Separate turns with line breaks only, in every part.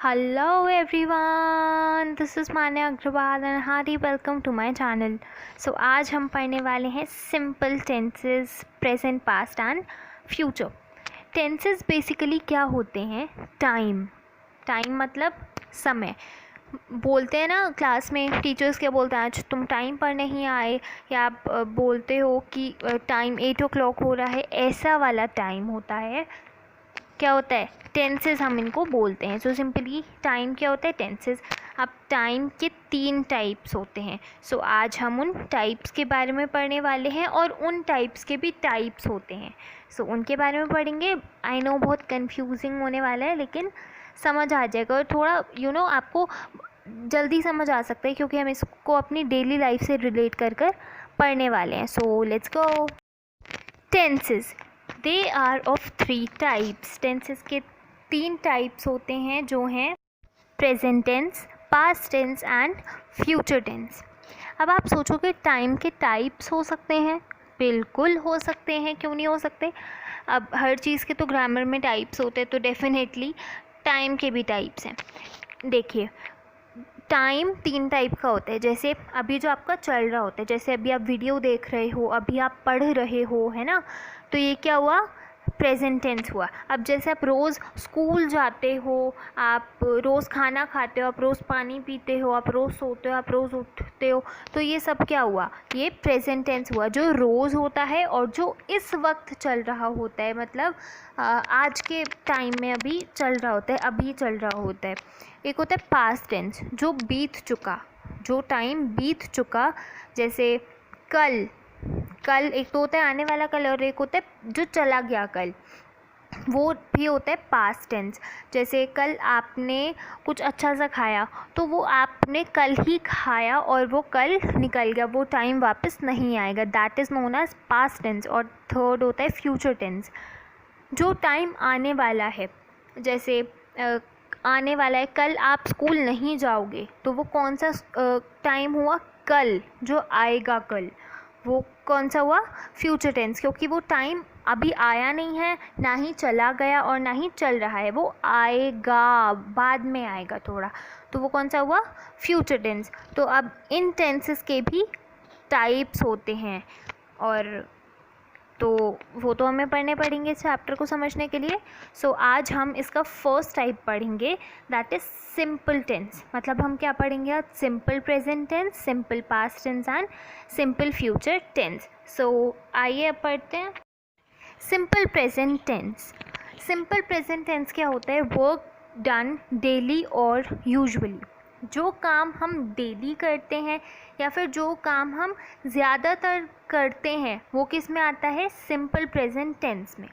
Hello everyone, this is Manya Agrawal and hearty welcome to my channel. So आज हम पढ़ने वाले हैं simple tenses, present, past and future. Tenses basically क्या होते हैं? टाइम मतलब समय. बोलते हैं ना क्लास में टीचर्स क्या बोलते हैं, आज तुम टाइम पर नहीं आए, या आप बोलते हो कि टाइम 8 o'clock हो रहा है, ऐसा वाला टाइम होता है. क्या होता है? टेंसेस हम इनको बोलते हैं. सो सिंपली टाइम क्या होता है? टेंसेस. अब टाइम के 3 टाइप्स होते हैं. सो आज हम उन टाइप्स के बारे में पढ़ने वाले हैं और उन टाइप्स के भी टाइप्स होते हैं. सो उनके बारे में पढ़ेंगे. आई नो बहुत कंफ्यूजिंग होने वाला है, लेकिन समझ आ जाएगा और थोड़ा आपको जल्दी समझ आ सकता है, क्योंकि हम इसको अपनी डेली लाइफ से रिलेट कर पढ़ने वाले हैं. So let's go. Tenses they are of 3 types. Tenses के 3 टाइप्स होते हैं, जो हैं present tense, past tense and future tense. अब आप सोचोगे टाइम के टाइप्स हो सकते हैं? बिल्कुल हो सकते हैं, क्यों नहीं हो सकते. अब हर चीज़ के तो ग्रामर में टाइप्स होते हैं, तो डेफिनेटली टाइम के भी टाइप्स हैं. देखिए, टाइम 3 टाइप का होता है. जैसे अभी जो आपका चल रहा होता है, जैसे अभी आप वीडियो देख रहे हो, अभी आप पढ़ रहे हो, है ना, तो ये क्या हुआ? प्रेजेंट टेंस हुआ. अब जैसे आप रोज़ स्कूल जाते हो, आप रोज़ खाना खाते हो, आप रोज़ पानी पीते हो, आप रोज़ सोते हो, आप रोज़ उठते हो, तो ये सब क्या हुआ? ये प्रेजेंट टेंस हुआ, जो रोज़ होता है और जो इस वक्त चल रहा होता है, मतलब आज के टाइम में अभी चल रहा होता है, अभी चल रहा होता है. एक होता है पास्ट टेंस, जो बीत चुका, जो टाइम बीत चुका. जैसे कल एक तो होता है आने वाला कल, और एक होता है जो चला गया कल, वो भी होता है पास्ट टेंस. जैसे कल आपने कुछ अच्छा सा खाया, तो वो आपने कल ही खाया और वो कल निकल गया, वो टाइम वापस नहीं आएगा. That is known as past tense. और थर्ड होता है फ्यूचर टेंस, जो टाइम आने वाला है. जैसे आने वाला है, कल आप स्कूल नहीं जाओगे, तो वो कौन सा टाइम हुआ? कल, जो आएगा कल, वो कौन सा हुआ? फ्यूचर टेंस, क्योंकि वो टाइम अभी आया नहीं है, ना ही चला गया और ना ही चल रहा है, वो आएगा, बाद में आएगा थोड़ा, तो वो कौन सा हुआ? Future tense. तो अब इन टेंसेस के भी टाइप्स होते हैं, और तो वो तो हमें पढ़ने पड़ेंगे इस चैप्टर को समझने के लिए. सो आज हम इसका फर्स्ट टाइप पढ़ेंगे, दैट इज़ सिंपल टेंस. मतलब हम क्या पढ़ेंगे आज? Simple present tense, simple past tense and simple future tense. So आइए अब पढ़ते हैं simple present tense. Simple present tense क्या होता है? वर्क डन डेली और यूजुअली. जो काम हम डेली करते हैं या फिर जो काम हम ज़्यादातर करते हैं, वो किस में आता है? सिंपल प्रेजेंट टेंस में.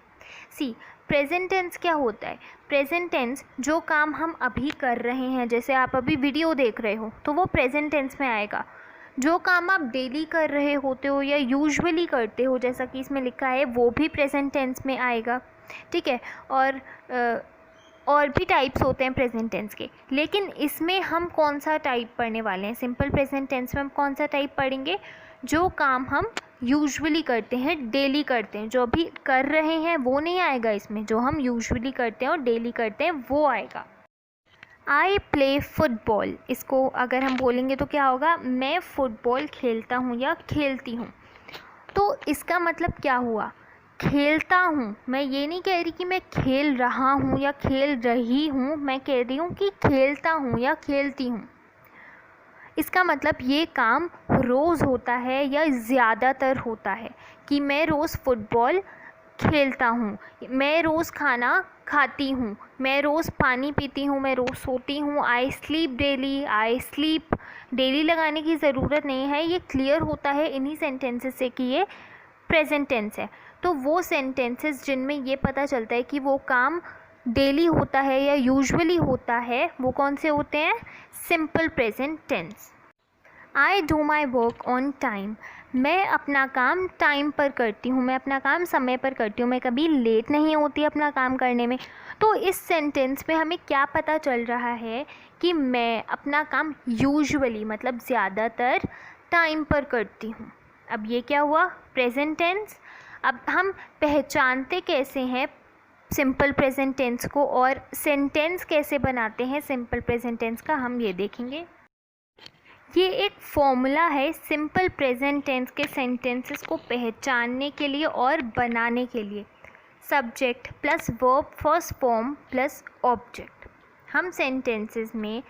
सी, प्रेजेंट टेंस क्या होता है? प्रेजेंट टेंस जो काम हम अभी कर रहे हैं, जैसे आप अभी वीडियो देख रहे हो, तो वो प्रेजेंट टेंस में आएगा. जो काम आप डेली कर रहे होते हो या यूजुअली करते हो, जैसा कि इसमें लिखा है, वो भी प्रेजेंट टेंस में आएगा. ठीक है. और भी टाइप्स होते हैं प्रेजेंट टेंस के, लेकिन इसमें हम कौन सा टाइप पढ़ने वाले हैं? सिंपल प्रेजेंट टेंस में हम कौन सा टाइप पढ़ेंगे? जो काम हम यूजुअली करते हैं, डेली करते हैं, जो अभी कर रहे हैं वो नहीं आएगा इसमें. जो हम यूजुअली करते हैं और डेली करते हैं वो आएगा. आई प्ले फुटबॉल, इसको अगर हम बोलेंगे तो क्या होगा? मैं फ़ुटबॉल खेलता हूँ या खेलती हूँ. तो इसका मतलब क्या हुआ? खेलता हूँ. मैं ये नहीं कह रही कि मैं खेल रहा हूँ या खेल रही हूँ, मैं कह रही हूँ कि खेलता हूँ या खेलती हूँ. इसका मतलब ये काम रोज़ होता है या ज़्यादातर होता है, कि मैं रोज़ फुटबॉल खेलता हूँ, मैं रोज़ खाना खाती हूँ, मैं रोज़ पानी पीती हूँ, मैं रोज़ सोती हूँ. I sleep daily. I sleep daily लगाने की ज़रूरत नहीं है, ये क्लियर होता है इन्हीं सेंटेंसेस से कि ये प्रेजेंट टेंस है. तो वो सेंटेंसेस जिनमें ये पता चलता है कि वो काम डेली होता है या यूजुअली होता है, वो कौन से होते हैं? Simple present tense. I do my work on time. मैं अपना काम टाइम पर करती हूँ, मैं अपना काम समय पर करती हूँ, मैं कभी लेट नहीं होती अपना काम करने में. तो इस सेंटेंस में हमें क्या पता चल रहा है? कि मैं अपना काम यूजुअली, मतलब ज़्यादातर टाइम पर करती हूँ. अब ये क्या हुआ? Present tense. अब हम पहचानते कैसे हैं सिंपल प्रेजेंट टेंस को, और सेंटेंस कैसे बनाते हैं सिंपल प्रेजेंट टेंस का हम ये देखेंगे। ये एक फॉर्मूला है सिंपल प्रेजेंट टेंस के सेंटेंसेस को पहचानने के लिए और बनाने के लिए। Subject plus verb first form plus object. हम सेंटेंसेस में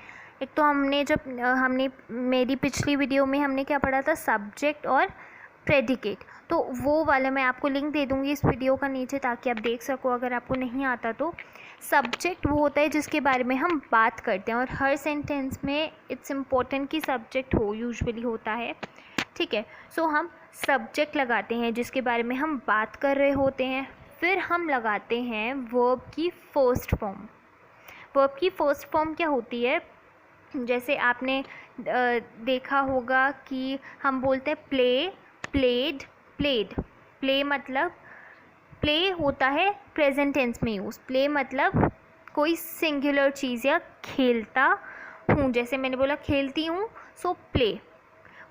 एक तो हमने मेरी पिछली वीडियो में हमने क्या पढ़ा था, सब्जेक्ट और प्रेडिकेट, तो वो वाला मैं आपको लिंक दे दूँगी इस वीडियो का नीचे ताकि आप देख सको अगर आपको नहीं आता तो। सब्जेक्ट वो होता है जिसके बारे में हम बात करते हैं, और हर सेंटेंस में इट्स इम्पोर्टेंट कि सब्जेक्ट यूजुअली होता है, ठीक है। सो हम सब्जेक्ट लगाते हैं जिसके बारे में हम बात कर रहे होते हैं, फिर हम लगाते हैं वर्ब की फर्स्ट फॉर्म। वर्ब की फर्स्ट फॉर्म क्या होती है, जैसे आपने देखा होगा कि हम बोलते हैं प्ले, प्लेड, प्लेड। प्ले मतलब प्ले होता है प्रेजेंट टेंस में यूज़। प्ले मतलब कोई सिंगुलर चीज़ या खेलता हूँ, जैसे मैंने बोला खेलती हूँ, सो प्ले।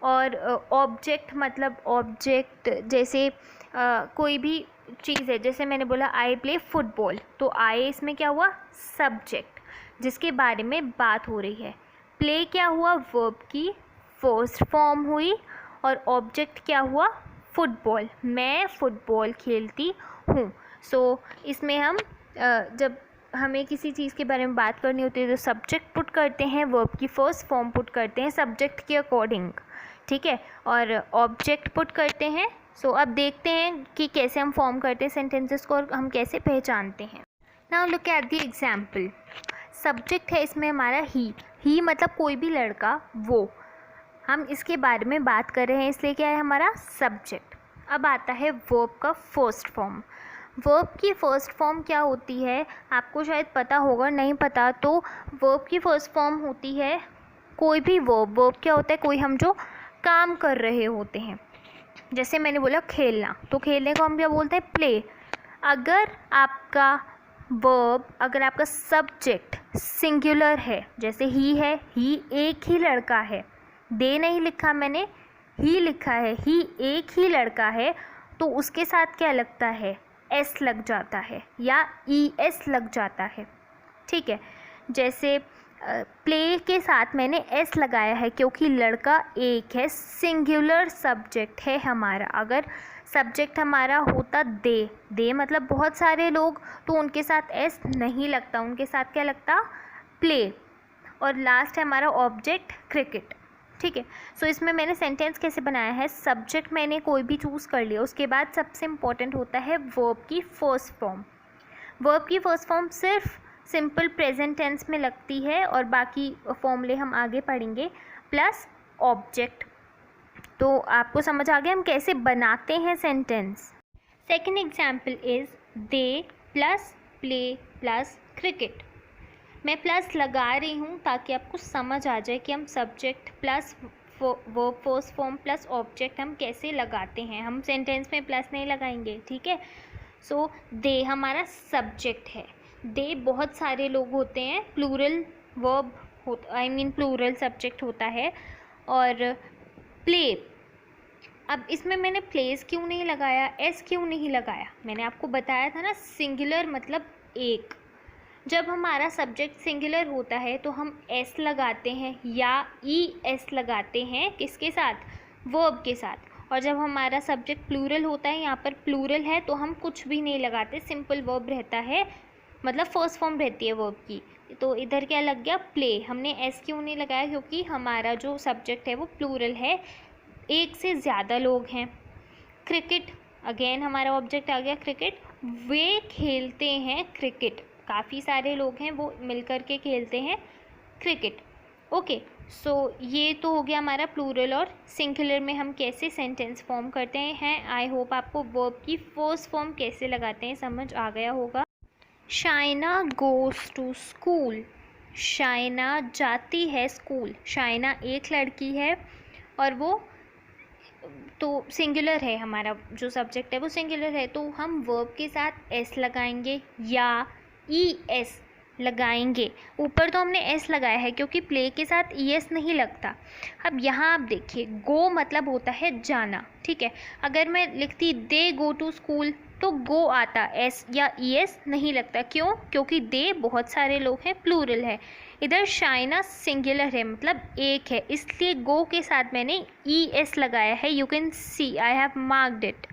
और ऑब्जेक्ट मतलब ऑब्जेक्ट, जैसे कोई भी चीज़ है, जैसे मैंने बोला आई प्ले फुटबॉल, तो आई इसमें क्या हुआ, सब्जेक्ट जिसके बारे में बात हो रही है। प्ले क्या हुआ, वर्ब की फर्स्ट फॉर्म हुई, और ऑब्जेक्ट क्या हुआ, फुटबॉल, मैं फुटबॉल खेलती हूँ। सो इसमें हम जब हमें किसी चीज़ के बारे में बात करनी होती है तो सब्जेक्ट पुट करते हैं, वर्ब की फर्स्ट फॉर्म पुट करते हैं सब्जेक्ट के अकॉर्डिंग, ठीक है, और ऑब्जेक्ट पुट करते हैं। सो अब देखते हैं कि कैसे हम फॉर्म करते हैं सेंटेंसेस को और हम कैसे पहचानते हैं। Now look at the example. Subject है इसमें हमारा ही मतलब कोई भी लड़का, वो हम इसके बारे में बात कर रहे हैं इसलिए क्या है हमारा सब्जेक्ट। अब आता है वर्ब का फर्स्ट फॉर्म। वर्ब की फ़र्स्ट फॉर्म क्या होती है आपको शायद पता होगा, नहीं पता तो वर्ब की फ़र्स्ट फॉर्म होती है कोई भी वर्ब। वर्ब क्या होता है, कोई हम जो काम कर रहे होते हैं, जैसे मैंने बोला खेलना, तो खेलने को हम क्या बोलते हैं, प्ले। अगर आपका वर्ब, अगर आपका सब्जेक्ट सिंगुलर है, जैसे ही है, ही एक ही लड़का है, दे नहीं लिखा मैंने, ही लिखा है, ही एक ही लड़का है, तो उसके साथ क्या लगता है, एस लग जाता है या ई एस लग जाता है, ठीक है। जैसे प्ले के साथ मैंने एस लगाया है क्योंकि लड़का एक है, सिंगुलर सब्जेक्ट है हमारा। अगर सब्जेक्ट हमारा होता दे मतलब बहुत सारे लोग, तो उनके साथ एस नहीं लगता, उनके साथ क्या लगता, प्ले। और लास्ट है हमारा ऑब्जेक्ट क्रिकेट, ठीक है। सो इसमें मैंने सेंटेंस कैसे बनाया है, सब्जेक्ट मैंने कोई भी चूज़ कर लिया, उसके बाद सबसे इम्पॉर्टेंट होता है वर्ब की फर्स्ट फॉर्म। वर्ब की फर्स्ट फॉर्म सिर्फ सिंपल प्रेजेंट टेंस में लगती है और बाकी फॉर्मूले हम आगे पढ़ेंगे, प्लस ऑब्जेक्ट। तो आपको समझ आ गया हम कैसे बनाते हैं sentence. Second example is they plus play plus cricket. मैं प्लस लगा रही हूँ ताकि आपको समझ आ जाए कि हम subject plus verb first form plus object हम कैसे लगाते हैं। हम सेंटेंस में प्लस नहीं लगाएंगे, ठीक है। सो दे हमारा सब्जेक्ट है, दे बहुत सारे लोग होते हैं, प्लूरल वर्ब होता, आई मीन प्लूरल सब्जेक्ट होता है। और प्ले, अब इसमें मैंने प्लेस क्यों नहीं लगाया, एस क्यों नहीं लगाया, मैंने आपको बताया था ना, सिंगुलर मतलब एक। जब हमारा सब्जेक्ट सिंगुलर होता है तो हम एस लगाते हैं या ई एस लगाते हैं, किसके साथ, वर्ब के साथ। और जब हमारा सब्जेक्ट प्लूरल होता है, यहाँ पर प्लूरल है, तो हम कुछ भी नहीं लगाते, सिंपल वर्ब रहता है, मतलब फर्स्ट फॉर्म रहती है वर्ब की। तो इधर क्या लग गया, प्ले। हमने एस क्यों नहीं लगाया, क्योंकि हमारा जो सब्जेक्ट है वो प्लूरल है, एक से ज़्यादा लोग हैं। क्रिकेट, अगेन हमारा ऑब्जेक्ट आ गया क्रिकेट, वे खेलते हैं क्रिकेट, काफ़ी सारे लोग हैं वो मिलकर के खेलते हैं क्रिकेट। ओके, सो ये तो हो गया हमारा प्लूरल और सिंगुलर में हम कैसे सेंटेंस फॉर्म करते हैं। आई होप आपको वर्ब की फर्स्ट फॉर्म कैसे लगाते हैं समझ आ गया होगा। Shaina goes to school, Shaina जाती है स्कूल। शाइना एक लड़की है और वो तो सिंगुलर है, हमारा जो सब्जेक्ट है वो सिंगुलर है, तो हम वर्ब के साथ एस लगाएंगे या ई एस लगाएंगे। ऊपर तो हमने एस लगाया है क्योंकि प्ले के साथ ई एस नहीं लगता। अब यहाँ आप देखिए, गो मतलब होता है जाना, ठीक है। अगर मैं लिखती दे गो टू स्कूल तो गो आता, एस या ई एस नहीं लगता। क्यों? क्योंकि दे बहुत सारे लोग हैं, प्लूरल है। इधर शाइना सिंगुलर है, मतलब एक है, इसलिए गो के साथ मैंने ई एस लगाया है। You can see I have marked it.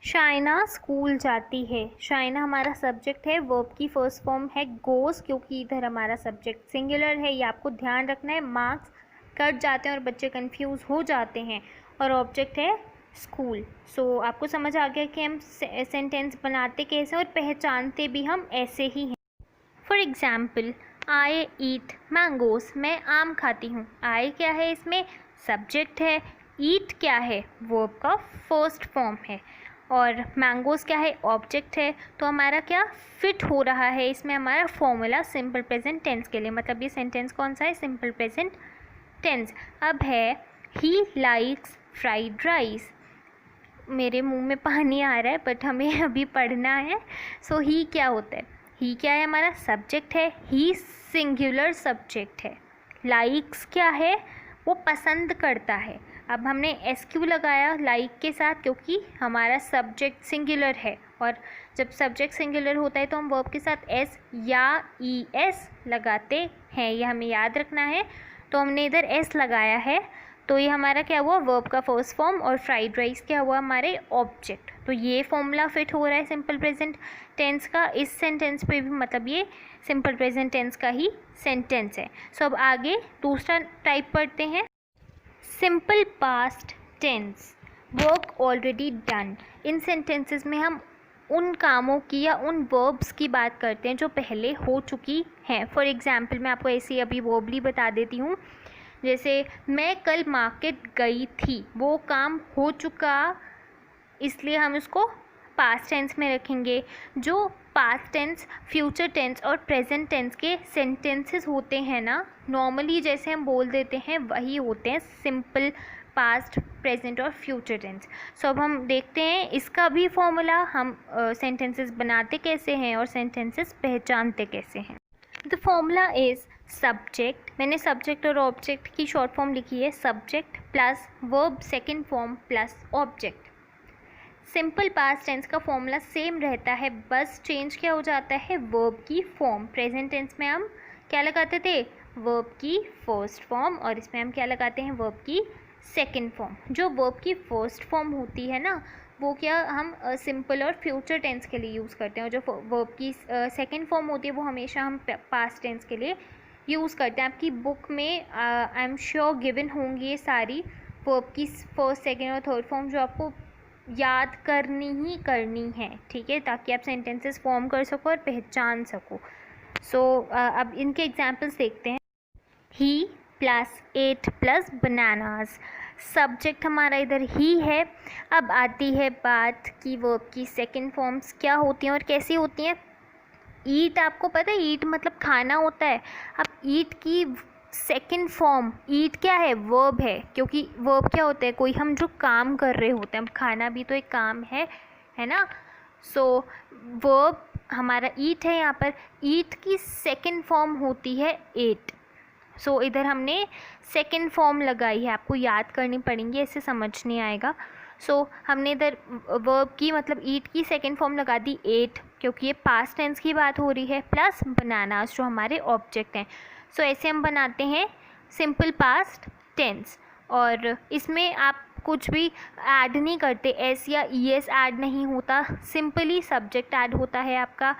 Shaina school जाती है, शाइना हमारा सब्जेक्ट है, वर्ब की फर्स्ट फॉर्म है गोस, क्योंकि इधर हमारा सब्जेक्ट सिंगुलर है, ये आपको ध्यान रखना है। मार्क्स कट जाते हैं और बच्चे कंफ्यूज हो जाते हैं। और ऑब्जेक्ट है स्कूल। सो आपको समझ आ गया कि हम सेंटेंस बनाते कैसे और पहचानते भी हम ऐसे ही हैं। For example, I eat mangoes, मैं आम खाती हूँ। आई क्या है? इसमें सब्जेक्ट है। ईट क्या है? वर्ब का फर्स्ट फॉर्म है। और मैंगोज क्या है? ऑब्जेक्ट है। तो हमारा क्या फिट हो रहा है इसमें? हमारा फॉर्मूला सिंपल प्रेजेंट टेंस के लिए। मतलब ये सेंटेंस कौन सा है? Simple present tense. अब है ही लाइक्स फ्राइड राइस। मेरे मुंह में पानी आ रहा है बट हमें अभी पढ़ना है। सो ही क्या होता है? ही क्या है? हमारा सब्जेक्ट है। ही सिंगुलर सब्जेक्ट है। लाइक्स क्या है? वो पसंद करता है। अब हमने एस क्यों लगाया लाइक के साथ? क्योंकि हमारा सब्जेक्ट सिंगुलर है, और जब सब्जेक्ट सिंगुलर होता है तो हम वर्ब के साथ एस या ई एस लगाते हैं, ये हमें याद रखना है। तो हमने इधर एस लगाया है, तो ये हमारा क्या हुआ? वर्ब का फर्स्ट फॉर्म। और फ्राइड राइस क्या हुआ? हमारे ऑब्जेक्ट। तो ये फॉर्मूला फिट हो रहा है सिंपल प्रेजेंट टेंस का इस सेंटेंस पे भी, मतलब ये सिंपल प्रेजेंट टेंस का ही सेंटेंस है। सो अब आगे दूसरा टाइप पढ़ते हैं, simple past tense, work already done. इन सेंटेंसेस में हम उन कामों की या उन वर्ब्स की बात करते हैं जो पहले हो चुकी हैं। फॉर एग्जाम्पल मैं आपको ऐसे ही अभी वर्बली बता देती हूँ। जैसे मैं कल मार्केट गई थी, वो काम हो चुका, इसलिए हम इसको पास्ट टेंस में रखेंगे। जो पास्ट टेंस, फ्यूचर टेंस और प्रेजेंट टेंस के सेंटेंसेस होते हैं ना, नॉर्मली जैसे हम बोल देते हैं वही होते हैं सिंपल पास्ट, प्रेजेंट और फ्यूचर टेंस। सो अब हम देखते हैं इसका भी फॉर्मूला, हम सेंटेंसेस बनाते कैसे हैं और सेंटेंसेस पहचानते कैसे हैं। द फॉर्मूला इज़ सब्जेक्ट, मैंने सब्जेक्ट और ऑब्जेक्ट की शॉर्ट फॉर्म लिखी है, subject plus verb second form plus object. Simple past tense का फॉर्मूला सेम रहता है, बस चेंज क्या हो जाता है? वर्ब की फॉर्म। प्रेजेंट टेंस में हम क्या लगाते थे? वर्ब की फर्स्ट फॉर्म, और इसमें हम क्या लगाते हैं? वर्ब की सेकेंड फॉर्म। जो वर्ब की फर्स्ट फॉर्म होती है ना, वो क्या हम सिंपल और फ्यूचर टेंस के लिए यूज़ करते हैं, और जो वर्ब की सेकेंड फॉर्म होती है वो हमेशा हम पास्ट टेंस के लिए यूज़ करते हैं। आपकी बुक में आई एम श्योर गिवन होंगी ये सारी वर्ब की फर्स्ट, सेकेंड और थर्ड फॉर्म, जो आपको याद करनी ही करनी है, ठीक है, ताकि आप सेंटेंसेस फॉर्म कर सको और पहचान सको। सो अब इनके एग्जांपल्स देखते हैं। ही प्लस 8 प्लस बनानास, सब्जेक्ट हमारा इधर ही है। अब आती है बात कि वर्ब की सेकंड फॉर्म्स क्या होती हैं और कैसी होती हैं। ईट, आपको पता है ईट मतलब खाना होता है। अब ईट की सेकंड फॉर्म, ईट क्या है? वर्ब है, क्योंकि वर्ब क्या होता है? कोई हम जो काम कर रहे होते हैं, खाना भी तो एक काम है ना। सो वर्ब हमारा ईट है यहाँ पर। ईट की सेकंड फॉर्म होती है एट। सो इधर हमने सेकंड फॉर्म लगाई है, आपको याद करनी पड़ेंगी, ऐसे समझ नहीं आएगा। सो हमने इधर वर्ब की मतलब ईट की सेकंड फॉर्म लगा दी एट, क्योंकि ये पास्ट टेंस की बात हो रही है, प्लस बनानास जो हमारे ऑब्जेक्ट हैं। सो ऐसे हम बनाते हैं सिंपल पास्ट टेंस, और इसमें आप कुछ भी ऐड नहीं करते, एस या ई एस ऐड नहीं होता, सिंपली सब्जेक्ट ऐड होता है आपका।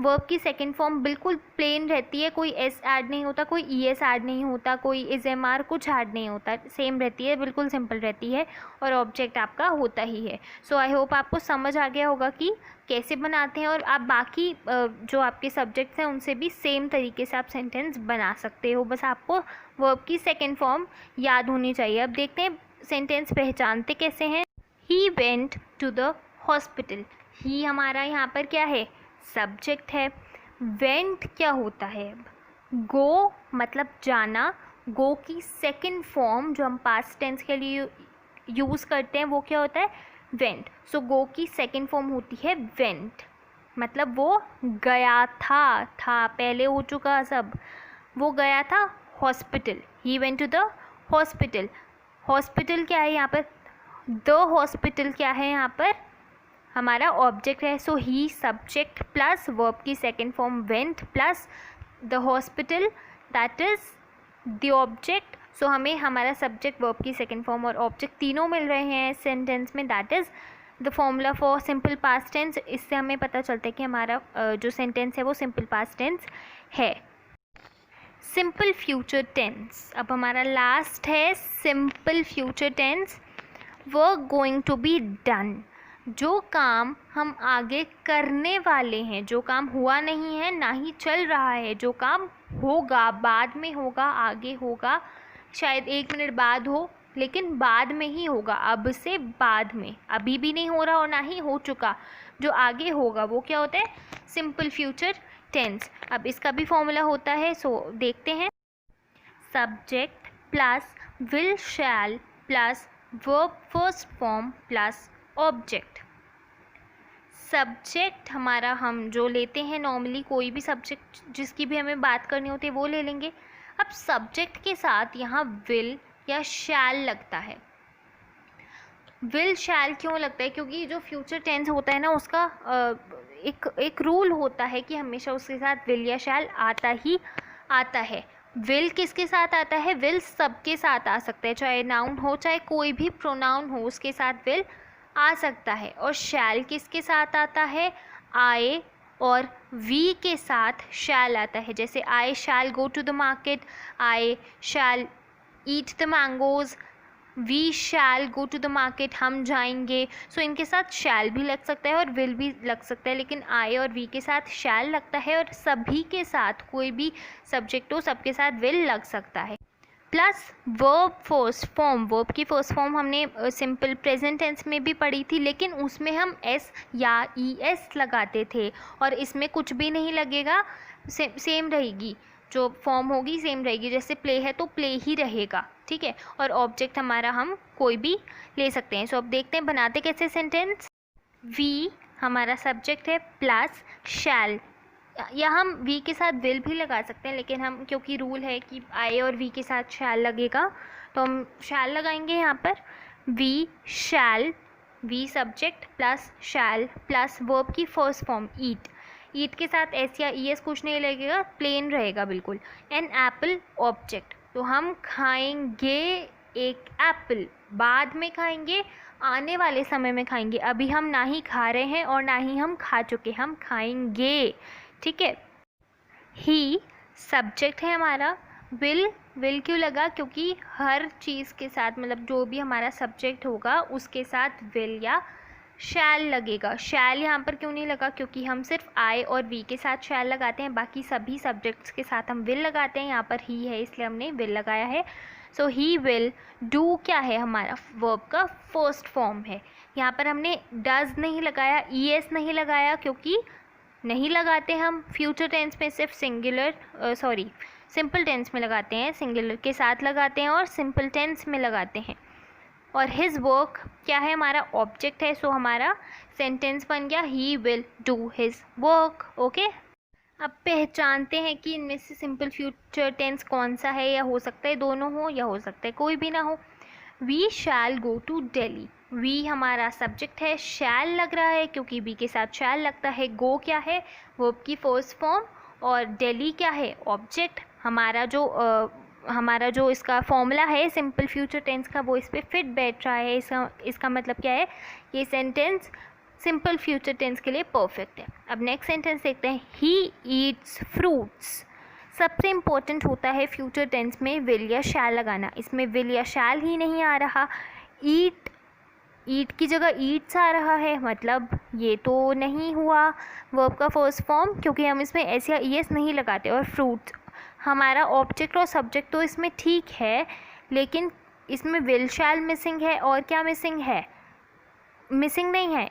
वर्ब की सेकंड फॉर्म बिल्कुल प्लेन रहती है, कोई एस ऐड नहीं होता, कोई ई एस ऐड नहीं होता, कोई इज एम आर कुछ ऐड नहीं होता, सेम रहती है, बिल्कुल सिंपल रहती है, और ऑब्जेक्ट आपका होता ही है। सो आई होप आपको समझ आ गया होगा कि कैसे बनाते हैं, और आप बाकी जो आपके सब्जेक्ट्स हैं उनसे भी सेम तरीके से आप सेंटेंस बना सकते हो, बस आपको वर्ब की सेकेंड फॉर्म याद होनी चाहिए। अब देखते हैं सेंटेंस पहचानते कैसे हैं। He went to the hospital, he हमारा यहाँ पर क्या है? सब्जेक्ट है। वेंट क्या होता है? गो मतलब जाना। गो की सेकंड फॉर्म जो हम पास्ट टेंस के लिए यूज़ करते हैं वो क्या होता है? वेंट। सो गो की सेकंड फॉर्म होती है वेंट, मतलब वो गया था पहले हो चुका सब, वो गया था hospital. He went to the hospital. Hospital क्या है यहाँ पर? द हॉस्पिटल क्या है यहाँ पर? हमारा ऑब्जेक्ट है, so he subject plus verb की second form went plus the hospital that is the object. So हमें हमारा सब्जेक्ट वर्ब की सेकेंड फॉर्म और ऑब्जेक्ट तीनों मिल रहे हैं सेंटेंस में, that is the formula for simple past tense. इससे हमें पता चलता है कि हमारा जो सेंटेंस है वो सिंपल पास्ट टेंस है। सिंपल फ्यूचर टेंस, अब हमारा लास्ट है simple future tense. Work going to be done, जो काम हम आगे करने वाले हैं, जो काम हुआ नहीं है ना ही चल रहा है, जो काम होगा, बाद में होगा, आगे होगा, शायद 1 मिनट बाद हो, लेकिन बाद में ही होगा, अब से बाद में, अभी भी नहीं हो रहा और ना ही हो चुका, जो आगे होगा वो क्या होता है, सिंपल फ्यूचर टेंस। अब इसका भी फॉर्मूला होता है, सो देखते हैं। Subject plus will shell plus verb first form plus object. Subject हमारा हम जो लेते हैं नॉर्मली, कोई भी सब्जेक्ट जिसकी भी हमें बात करनी होती है वो ले लेंगे। अब सब्जेक्ट के साथ यहाँ विल या शैल लगता है। विल शैल क्यों लगता है? क्योंकि जो फ्यूचर टेंस होता है ना, उसका एक रूल होता है कि हमेशा उसके साथ विल या शैल आता ही आता है। विल किसके साथ आता है? विल सबके साथ आ सकता है, चाहे नाउन हो चाहे कोई भी प्रोनाउन हो, उसके साथ विल आ सकता है। और शैल किसके साथ आता है? आई और वी के साथ शैल आता है। जैसे I shall go to the market, I shall eat the mangoes, we shall go to the market, हम जाएंगे। सो इनके साथ शैल भी लग सकता है और विल भी लग सकता है, लेकिन आई और वी के साथ शैल लगता है, और सभी के साथ कोई भी सब्जेक्ट हो सबके साथ विल लग सकता है। Plus verb first form, verb की फर्स्ट फॉर्म हमने सिंपल प्रेजेंट टेंस में भी पढ़ी थी, लेकिन उसमें हम एस या ई एस लगाते थे, और इसमें कुछ भी नहीं लगेगा, सेम रहेगी, जो फॉर्म होगी सेम रहेगी। जैसे प्ले है तो प्ले ही रहेगा, ठीक है। और ऑब्जेक्ट हमारा हम कोई भी ले सकते हैं। सो अब देखते हैं बनाते कैसे सेंटेंस। वी हमारा सब्जेक्ट है प्लस शैल, या हम वी के साथ विल भी लगा सकते हैं, लेकिन हम क्योंकि रूल है कि आई और वी के साथ शैल लगेगा तो हम शैल लगाएंगे यहाँ पर। We shall, we subject plus shall plus verb की फर्स्ट फॉर्म ईट, ईट के साथ एस या ई एस कुछ नहीं लगेगा, प्लेन रहेगा बिल्कुल। एन एप्पल ऑब्जेक्ट, तो हम खाएंगे एक एप्पल, बाद में खाएंगे, आने वाले समय में खाएंगे, अभी हम ना ही खा रहे हैं और ना ही हम खा चुके, हम खाएंगे, ठीक है। ही सब्जेक्ट है हमारा, विल क्यों लगा? क्योंकि हर चीज़ के साथ, मतलब जो भी हमारा सब्जेक्ट होगा उसके साथ विल या शैल लगेगा। शैल यहाँ पर क्यों नहीं लगा? क्योंकि हम सिर्फ आई और वी के साथ शैल लगाते हैं, बाकी सभी सब्जेक्ट्स के साथ हम विल लगाते हैं। यहाँ पर ही है इसलिए हमने विल लगाया है। सो ही विल डू क्या है? हमारा वर्ब का फर्स्ट फॉर्म है। यहाँ पर हमने डज नहीं लगाया, ई एस नहीं लगाया, क्योंकि नहीं लगाते हम फ्यूचर टेंस में, सिर्फ सिंपल टेंस में लगाते हैं, सिंगुलर के साथ लगाते हैं और सिंपल टेंस में लगाते हैं। और हिज वर्क क्या है? हमारा ऑब्जेक्ट है, सो हमारा सेंटेंस बन गया he will do his work. Okay, अब पहचानते हैं कि इनमें से सिंपल फ्यूचर टेंस कौन सा है, या हो सकता है दोनों हो या हो सकता है कोई भी ना हो। We shall go to Delhi, we हमारा सब्जेक्ट है, शैल लग रहा है क्योंकि वी के साथ शैल लगता है। गो क्या है? वर्ब की फर्स्ट फॉर्म, और दिल्ली क्या है? ऑब्जेक्ट। हमारा जो इसका फॉर्मूला है सिंपल फ्यूचर टेंस का, वो इस पर फिट बैठ रहा है। इसका मतलब क्या है? ये सेंटेंस सिंपल फ्यूचर टेंस के लिए परफेक्ट है। अब नेक्स्ट सेंटेंस देखते हैं। ही ईट्स फ्रूट्स, सबसे इम्पोर्टेंट होता है फ्यूचर टेंस में विल या शैल लगाना। इसमें विल या शैल ही नहीं आ रहा, ईट की जगह ईट्स आ रहा है, मतलब ये तो नहीं हुआ वर्ब का फर्स्ट फॉर्म, क्योंकि हम इसमें एस या ई एस नहीं लगाते। और फ्रूट हमारा ऑब्जेक्ट और सब्जेक्ट तो इसमें ठीक है, लेकिन इसमें विल शैल मिसिंग है। और क्या मिसिंग है? मिसिंग नहीं है,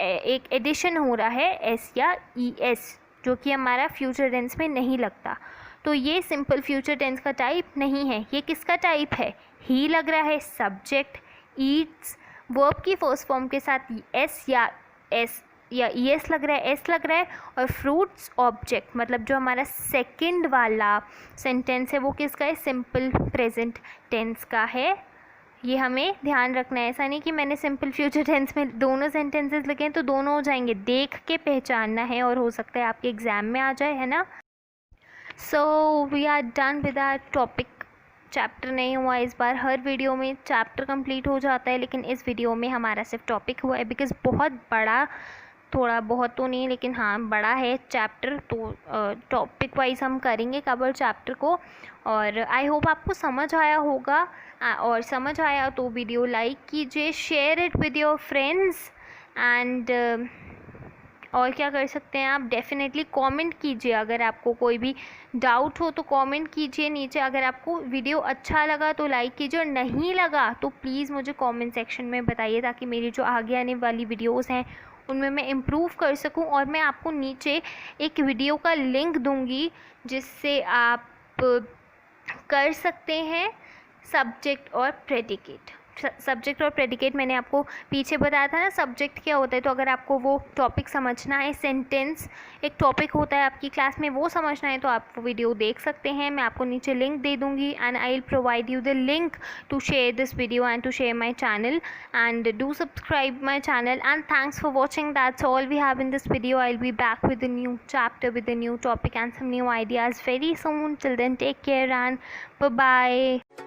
एक एडिशन हो रहा है एस या ई एस, जो कि हमारा फ्यूचर टेंस में नहीं लगता। तो ये सिंपल फ्यूचर टेंस का टाइप नहीं है। ये किसका टाइप है? ही लग रहा है, सब्जेक्ट, ईट्स, वर्ब की फर्स्ट फॉर्म के साथ एस या ई एस लग रहा है, एस लग रहा है, और फ्रूट्स ऑब्जेक्ट, मतलब जो हमारा सेकंड वाला सेंटेंस है वो किसका है? सिंपल प्रेजेंट टेंस का है। ये हमें ध्यान रखना है। ऐसा नहीं कि मैंने सिंपल फ्यूचर टेंस में दोनों सेंटेंसेस लिखे हैं तो दोनों हो जाएंगे, देख के पहचानना है और हो सकता है आपके एग्ज़ाम में आ जाए, है ना। So we are done with our topic. Chapter नहीं हुआ इस बार, हर वीडियो में चैप्टर कंप्लीट हो जाता है, लेकिन इस वीडियो में हमारा सिर्फ टॉपिक हुआ है बिकॉज़ बहुत बड़ा, थोड़ा बहुत तो नहीं लेकिन हाँ बड़ा है चैप्टर, तो टॉपिक वाइज हम करेंगे कवर चैप्टर को। और आई होप आपको समझ आया होगा, और समझ आया तो वीडियो लाइक कीजिए, share it with your friends and और क्या कर सकते हैं आप, डेफिनेटली कमेंट कीजिए। अगर आपको कोई भी डाउट हो तो कमेंट कीजिए नीचे। अगर आपको वीडियो अच्छा लगा तो लाइक कीजिए, और नहीं लगा तो प्लीज़ मुझे कमेंट सेक्शन में बताइए, ताकि मेरी जो आगे आने वाली वीडियोस हैं उनमें मैं इम्प्रूव कर सकूं। और मैं आपको नीचे एक वीडियो का लिंक दूंगी जिससे आप कर सकते हैं सब्जेक्ट और प्रेडिकेट। सब्जेक्ट और प्रेडिकेट मैंने आपको पीछे बताया था ना, सब्जेक्ट क्या होता है। तो अगर आपको वो टॉपिक समझना है, सेंटेंस एक टॉपिक होता है आपकी क्लास में, वो समझना है तो आप वो वीडियो देख सकते हैं। मैं आपको नीचे लिंक दे दूँगी and I will provide you the link to share this video and to share my channel and do subscribe my channel. And thanks for watching. That's all we have in this video. I'll be back with a new chapter, with a new topic and some new ideas very soon. Till then, take care and bye bye.